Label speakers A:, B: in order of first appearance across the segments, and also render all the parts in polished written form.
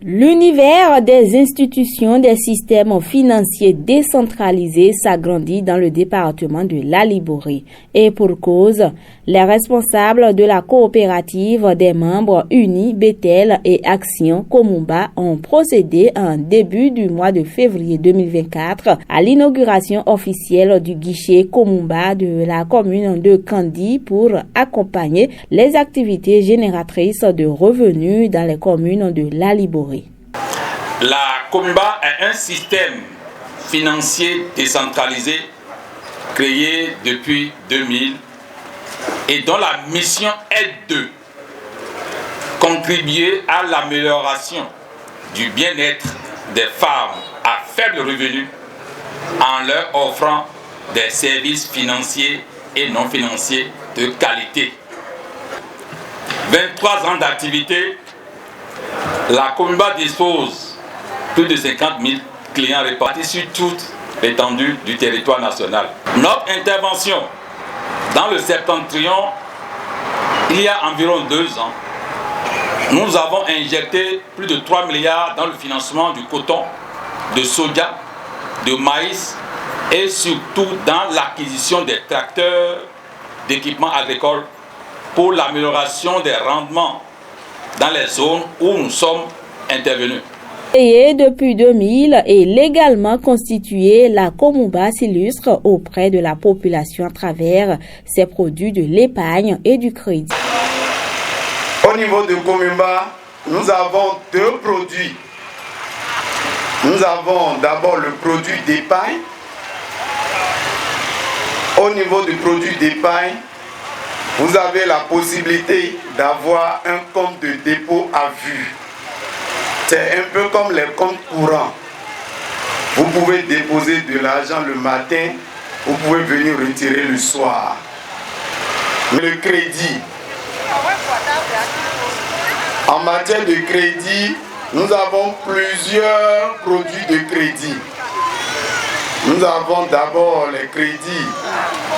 A: L'univers des institutions des systèmes financiers décentralisés s'agrandit dans le département de l'Aliboré. Et pour cause, les responsables de la coopérative des membres unis Bethel et Action Komumba ont procédé en début du mois de février 2024 à l'inauguration officielle du guichet Komumba de la commune de Kandi pour accompagner les activités génératrices de revenus dans les communes de l'Aliboré.
B: La Komumba est un système financier décentralisé créé depuis 2000 et dont la mission est de contribuer à l'amélioration du bien-être des femmes à faible revenu en leur offrant des services financiers et non financiers de qualité. 23 ans d'activité, la Komumba dispose plus de 50 000 clients répartis sur toute l'étendue du territoire national. Notre intervention dans le septentrion, il y a environ 2 ans, nous avons injecté plus de 3 milliards dans le financement du coton, de soja, de maïs et surtout dans l'acquisition des tracteurs, d'équipements agricoles pour l'amélioration des rendements dans les zones où nous sommes intervenus.
A: Et depuis 2000 et légalement constituée, la Komumba s'illustre auprès de la population à travers ses produits de l'épargne et du crédit.
C: Au niveau de Komumba, nous avons 2 produits. Nous avons d'abord le produit d'épargne. Au niveau du produit d'épargne, vous avez la possibilité d'avoir un compte de dépôt à vue. C'est un peu comme les comptes courants. Vous pouvez déposer de l'argent le matin, vous pouvez venir retirer le soir. Le crédit. En matière de crédit, nous avons plusieurs produits de crédit. Nous avons d'abord les crédits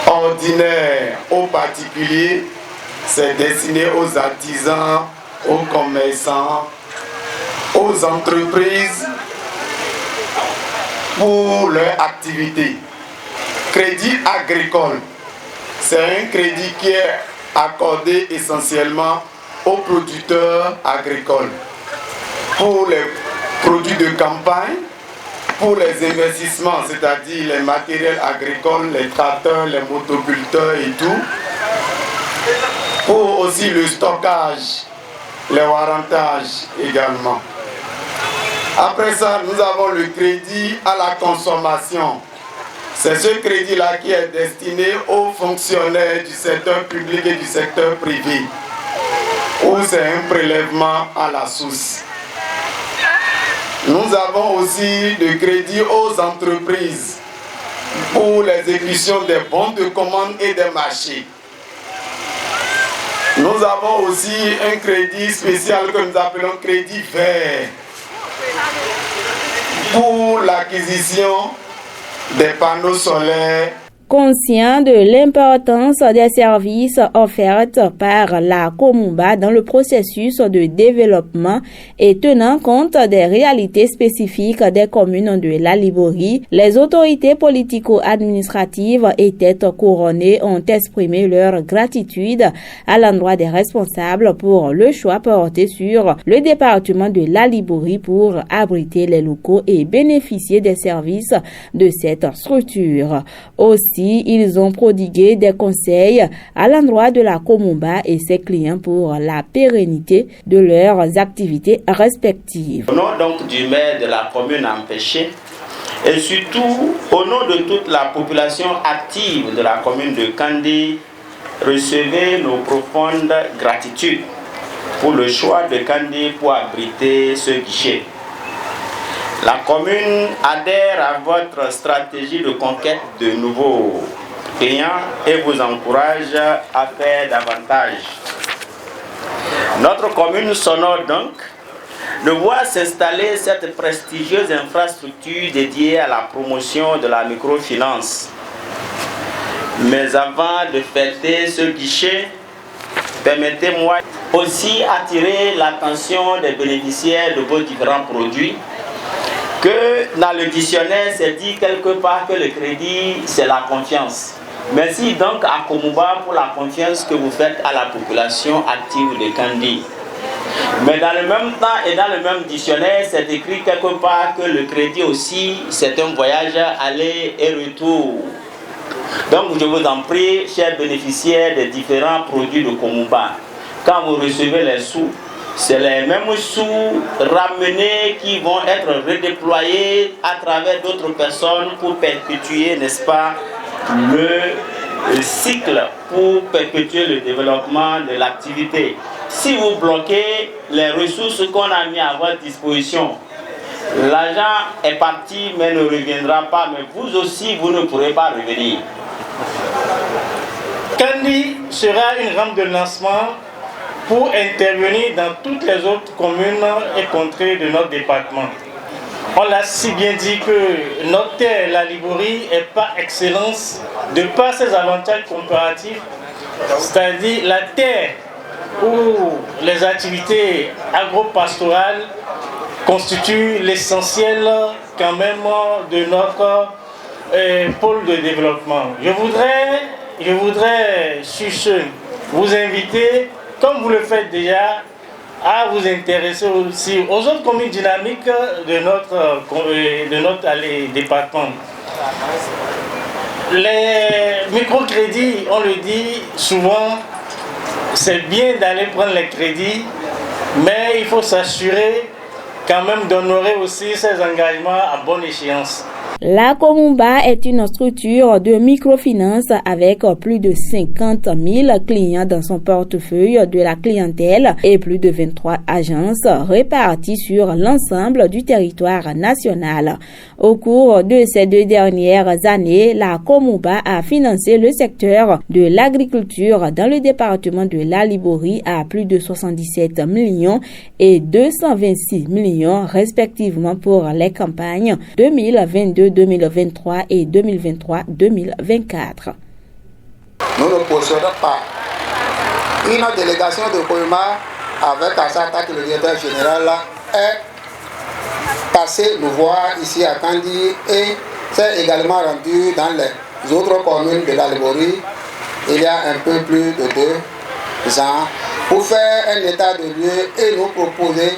C: ordinaires aux particuliers. C'est destiné aux artisans, aux commerçants, aux entreprises pour leur activité. Crédit agricole, c'est un crédit qui est accordé essentiellement aux producteurs agricoles. Pour les produits de campagne, pour les investissements, c'est-à-dire les matériels agricoles, les tracteurs, les motoculteurs et tout. Pour aussi le stockage, les warrantages également. Après ça, nous avons le crédit à la consommation. C'est ce crédit-là qui est destiné aux fonctionnaires du secteur public et du secteur privé, où c'est un prélèvement à la source. Nous avons aussi le crédit aux entreprises pour l'exécution des bons de commande et des marchés. Nous avons aussi un crédit spécial que nous appelons crédit vert pour l'acquisition des panneaux solaires.
A: Conscient de l'importance des services offerts par la Komumba dans le processus de développement et tenant compte des réalités spécifiques des communes de l'Aliboré, les autorités politico-administratives et têtes couronnées ont exprimé leur gratitude à l'endroit des responsables pour le choix porté sur le département de l'Aliboré pour abriter les locaux et bénéficier des services de cette structure. Aussi, ils ont prodigué des conseils à l'endroit de la Komumba et ses clients pour la pérennité de leurs activités respectives.
D: Au nom donc du maire de la commune empêchée et surtout au nom de toute la population active de la commune de Kandi, recevez nos profondes gratitudes pour le choix de Kandi pour abriter ce guichet. La commune adhère à votre stratégie de conquête de nouveaux clients et vous encourage à faire davantage. Notre commune s'honore donc de voir s'installer cette prestigieuse infrastructure dédiée à la promotion de la microfinance. Mais avant de fêter ce guichet, permettez-moi aussi attirer l'attention des bénéficiaires de vos différents produits, que dans le dictionnaire, c'est dit quelque part que le crédit, c'est la confiance. Merci donc à Komumba pour la confiance que vous faites à la population active de Kandi. Mais dans le même temps et dans le même dictionnaire, c'est écrit quelque part que le crédit aussi, c'est un voyage aller et retour. Donc je vous en prie, chers bénéficiaires des différents produits de Komumba, quand vous recevez les sous, c'est les mêmes sous ramenés qui vont être redéployés à travers d'autres personnes pour perpétuer, n'est-ce pas, le cycle, pour perpétuer le développement de l'activité. Si vous bloquez les ressources qu'on a mis à votre disposition, l'argent est parti mais ne reviendra pas, mais vous aussi, vous ne pourrez pas revenir.
E: Kandi sera une rampe de lancement pour intervenir dans toutes les autres communes et contrées de notre département. On l'a si bien dit que notre terre, la Liborie, est par excellence de par ses avantages comparatifs, c'est-à-dire la terre où les activités agro-pastorales constituent l'essentiel quand même de notre pôle de développement. Je voudrais sur ce vous inviter, comme vous le faites déjà, à vous intéresser aussi aux autres communes dynamiques de notre département. Les microcrédits, on le dit souvent, c'est bien d'aller prendre les crédits, mais il faut s'assurer quand même d'honorer aussi ses engagements à bonne échéance.
A: La Komumba est une structure de microfinance avec plus de 50 000 clients dans son portefeuille de la clientèle et plus de 23 agences réparties sur l'ensemble du territoire national. Au cours de ces 2 dernières années, la Komumba a financé le secteur de l'agriculture dans le département de la Liborie à plus de 77 millions et 226 millions respectivement pour les campagnes 2022-2023 et 2023-2024.
F: Nous ne possédons pas. Une délégation de Komumba avec Assata, le directeur général, est passée nous voir ici à Kandi et s'est également rendu dans les autres communes de la Liborie il y a un peu plus de 2 ans pour faire un état de lieu et nous proposer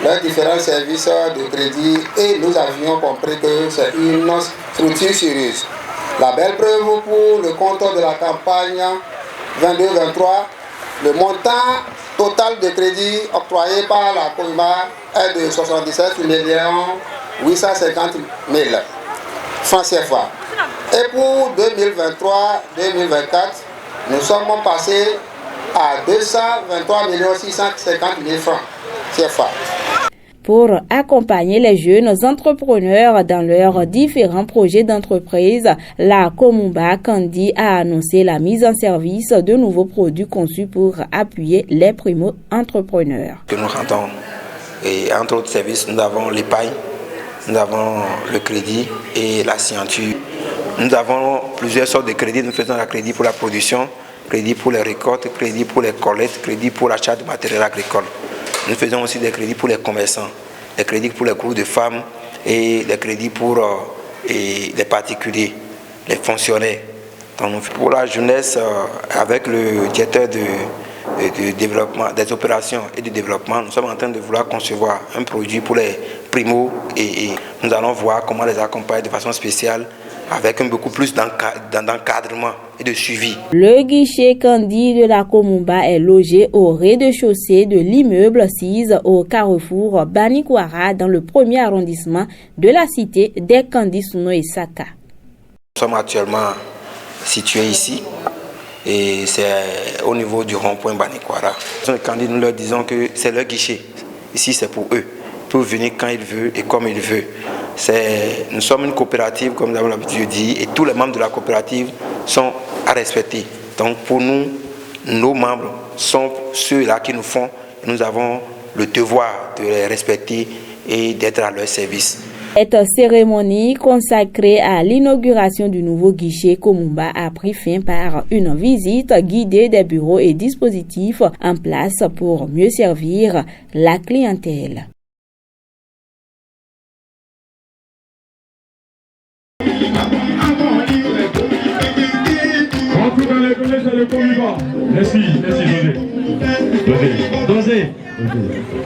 F: leurs différents services de crédit et nous avions compris que c'est une structure sérieuse. La belle preuve pour le compte de la campagne 22-23, le montant total de crédit octroyé par la Komumba est de 77 850 000 francs CFA. Et pour 2023-2024, nous sommes passés à 223 650 000 francs CFA.
A: Pour accompagner les jeunes entrepreneurs dans leurs différents projets d'entreprise, la Komumba Kandi a annoncé la mise en service de nouveaux produits conçus pour appuyer les primo-entrepreneurs.
G: Que nous rendons, et entre autres services, nous avons l'épargne, nous avons le crédit et la signature. Nous avons plusieurs sortes de crédits. Nous faisons le crédit pour la production, crédit pour les récoltes, crédit pour les collectes, crédit pour l'achat de matériel agricole. Nous faisons aussi des crédits pour les commerçants, des crédits pour les groupes de femmes et des crédits pour les particuliers, les fonctionnaires. Donc, pour la jeunesse, avec le directeur de développement, des opérations et du développement, nous sommes en train de vouloir concevoir un produit pour les primos et nous allons voir comment les accompagner de façon spéciale avec un beaucoup plus d'encadrement et de suivi.
A: Le guichet Kandi de la Komumba est logé au rez-de-chaussée de l'immeuble 6 au carrefour Banikwara dans le 1er arrondissement de la cité des Kandi Suno et Saka.
G: Nous sommes actuellement situés ici et c'est au niveau du rond-point Banikwara. Les Kandi, nous leur disons que c'est leur guichet. Ici, c'est pour eux. Pour venir quand il veut et comme il veut. Nous sommes une coopérative, comme nous avons l'habitude de dire, et tous les membres de la coopérative sont à respecter. Donc pour nous, nos membres sont ceux-là qui nous font, et nous avons le devoir de les respecter et d'être à leur service.
A: Cette cérémonie consacrée à l'inauguration du nouveau guichet Komumba a pris fin par une visite guidée des bureaux et dispositifs en place pour mieux servir la clientèle.
H: Merci, José.